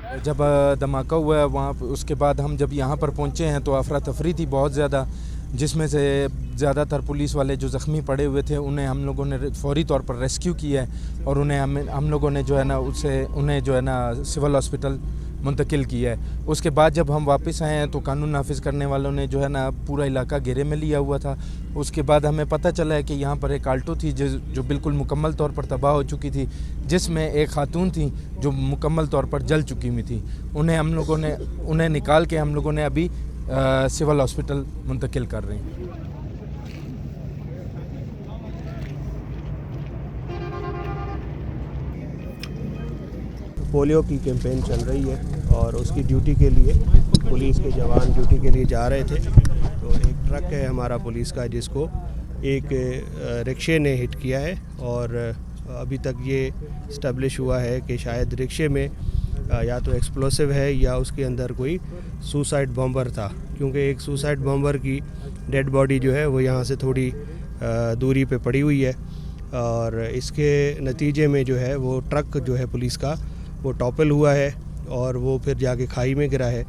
जब धमाका हुआ है वहाँ उसके बाद हम जब यहाँ पर पहुँचे हैं तो अफरा तफरी थी बहुत ज़्यादा, जिसमें से ज़्यादातर पुलिस वाले जो ज़ख्मी पड़े हुए थे उन्हें हम लोगों ने फ़ौरी तौर पर रेस्क्यू किया है और उन्हें हम लोगों ने जो है ना उन्हें जो है ना सिविल हॉस्पिटल मुंतकिल किया है। उसके बाद जब हम वापस आए हैं तो कानून नाफिज करने वालों ने जो है ना पूरा इलाका घेरे में लिया हुआ था। उसके बाद हमें पता चला है कि यहाँ पर एक आल्टो थी जो बिल्कुल मुकम्मल तौर पर तबाह हो चुकी थी, जिसमें एक खातून थी जो मुकम्मल तौर पर जल चुकी हुई थी। उन्हें निकाल के हम लोगों ने अभी सिविल हॉस्पिटल मुंतकिल कर रहे हैं। पोलियो की कैंपेन चल रही है और उसकी ड्यूटी के लिए पुलिस के जवान ड्यूटी के लिए जा रहे थे तो एक ट्रक है हमारा पुलिस का जिसको एक रिक्शे ने हिट किया है और अभी तक ये इस्टेब्लिश हुआ है कि शायद रिक्शे में या तो एक्सप्लोसिव है या उसके अंदर कोई सुसाइड बॉम्बर था, क्योंकि एक सुसाइड बॉम्बर की डेड बॉडी जो है वो यहाँ से थोड़ी दूरी पे पड़ी हुई है और इसके नतीजे में जो है वो ट्रक जो है पुलिस का वो टॉपल हुआ है और वो फिर जाके खाई में गिरा है,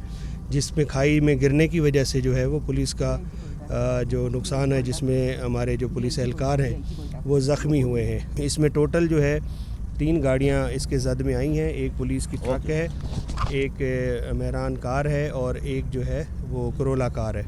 जिसमें खाई में गिरने की वजह से जो है वो पुलिस का जो नुकसान है, जिसमें हमारे जो पुलिस एहलकार हैं वो ज़ख्मी हुए हैं। इसमें टोटल जो है 3 गाड़ियां इसके जद में आई हैं, एक पुलिस की ट्रक है, एक मेहरान कार है और एक जो है वो करोला कार है।